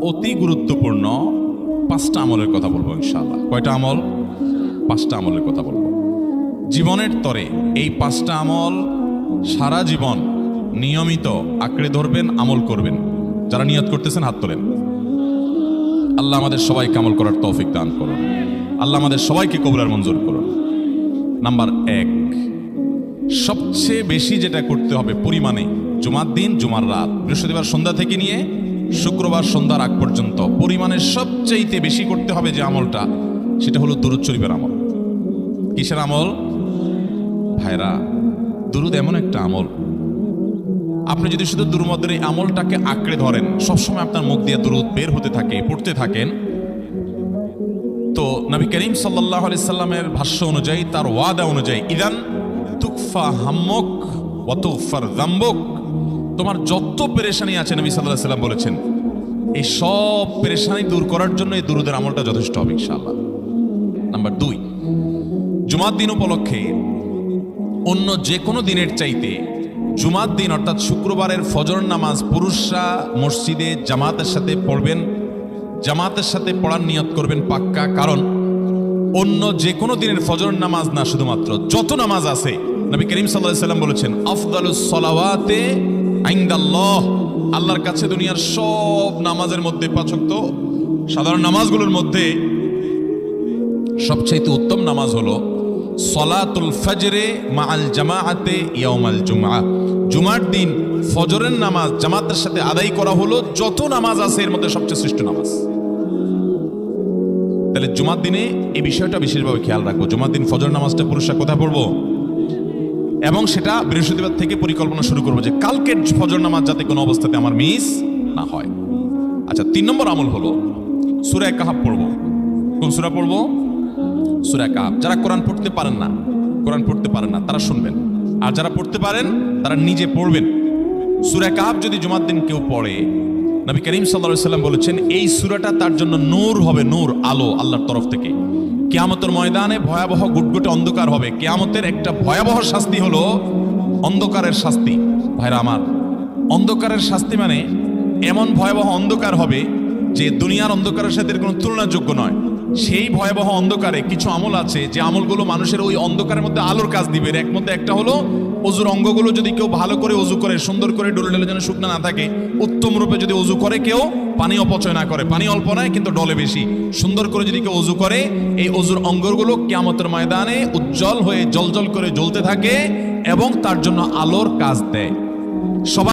অতি গুরুত্বপূর্ণ 5টা আমলের কথা বলবো ইনশাআল্লাহ। কয়টা আমল? 5টা আমলের কথা বলবো জীবনের তরে। এই 5টা আমল সারা জীবন নিয়মিত আঁকড়ে ধরবেন, আমল করবেন। যারা নিয়ত করতেছেন হাত তোলেন। আল্লাহ আমাদের সবাইকে আমল করার তৌফিক দান করুন। আল্লাহ আমাদের সবাইকে কবুল মঞ্জুর করুন। নাম্বার 1, সবচেয়ে বেশি যেটা করতে হবে পরিমাণে, জুমার দিন, জুমার রাত, বৃহস্পতিবার সন্ধ্যা থেকে নিয়ে শুক্রবার সন্ধ্যার আগ পর্যন্ত পরিমাণে সবচেয়ে বেশি করতে হবে যে আমলটা, সেটা হলো দুরূদ শরীফের আমল। কিসের আমল? ভাইরা, দুরূদ এমন একটা আমল, আপনি যদি শুধু দুরূদের এই আমলটাকে আঁকড়ে ধরেন, সবসময় আপনার মুখ দিয়ে দুরূদ বের হতে থাকে, পড়তে থাকেন, তো নবী করিম সাল্লাল্লাহু আলাইহি সাল্লামের ভাষ্য অনুযায়ী, তার ওয়াদা অনুযায়ী, ইদান তুকফা হাম্মুক ওয়া তুগফার যামবুক, তোমার যত পেরেশানি আছে নবী সাল্লাল্লাহু আলাইহি সাল্লাম বলেছেন, এই সব পেরেশানি দূর করার জন্য এই দুরূদের আমলটা যথেষ্ট হবে ইনশাআল্লাহ। নাম্বার 2, জুমার দিন উপলক্ষে অন্য যে কোনো দিনের চাইতে জুমার দিন অর্থাৎ শুক্রবারের ফজর নামাজ পুরুষরা মসজিদে জামাতের সাথে পড়বেন, জামাতের সাথে পড়ার নিয়ত করবেন পাক্কা। কারণ অন্য যে কোনো দিনের ফজর নামাজ না, শুধুমাত্র যত নামাজ আছে, নবী করিম সাল্লাল্লাহু আলাইহি সাল্লাম বলেছেন, আফদালুস সালাওয়াতে ইনদাল্লাহ, আল্লাহর কাছে দুনিয়ার সব নামাজের মধ্যে, 5 ওয়াক্ত সাধারণ নামাজগুলোর মধ্যে সবচেয়ে উত্তম নামাজ হলো সলাতুল ফজরে মাআল জামাআতে ইয়াউমাল জুমআ, জুমার দিন ফজরের নামাজ জামাতের সাথে আদায় করা হলো যত নামাজ আছে এর মধ্যে সবচেয়ে শ্রেষ্ঠ নামাজ। তাহলে জুমার দিনে এই বিষয়টা বিশেষভাবে খেয়াল রাখবো। জুমার দিন ফজর নামাজটা পুরুষরা কোথায় পড়বো, এবং সেটা বৃহস্পতিবার থেকে পরিকল্পনা শুরু করবো যে কালকের ফজর নামাজ যাতে কোনো অবস্থাতে আমার মিস না হয়। আচ্ছা, 3 নম্বর আমল হলো সূরা কাহাফ পড়বো। কোন সূরা পড়বো? সূরা কাহাফ। যারা কোরআন পড়তে পারেন না তারা শুনবেন, আর যারা পড়তে পারেন তারা নিজে পড়বেন। সূরা কাহাফ যদি জুমার দিন কেউ পড়ে, নবী করিম সাল্লাল্লাহু আলাইহি সাল্লাম বলেছেন, এই সূরাটা তার জন্য নূর হবে, নূর, আলো আল্লাহর তরফ থেকে। কিয়ামতের ময়দানে ভয়াবহ গুটগুটে অন্ধকার হবে। কিয়ামতের একটা ভয়াবহ শাস্তি হলো অন্ধকারের শাস্তি। ভাইরা আমার, অন্ধকারের শাস্তি মানে এমন ভয়াবহ অন্ধকার হবে যে দুনিয়ার অন্ধকারের সাথে কোনো তুলনাযোগ্য নয়। সেই ভয়াবহ অন্ধকারে কিছু আমল আছে যে আমলগুলো মানুষের ওই অন্ধকারের মধ্যে আলোর কাজ দিবে। এর মধ্যে একটা হলো অজুর অঙ্গগুলো যদি কেউ ভালো করে অজু করে, সুন্দর করে ডলে ডলে যেন শুকনা না থাকে, উত্তম রূপে যদি অজু করে, কেউ পানি অপচয় না করে, পানি অল্প নয় কিন্তু ডলে বেশি, সুন্দর করে যদি কেউ অজু করে, এই অজুর অঙ্গগুলো কিয়ামতের ময়দানে উজ্জ্বল হয়ে জ্বলজ্বল করে জ্বলতে থাকে এবং তার জন্য আলোর কাজ দেয়। সবাই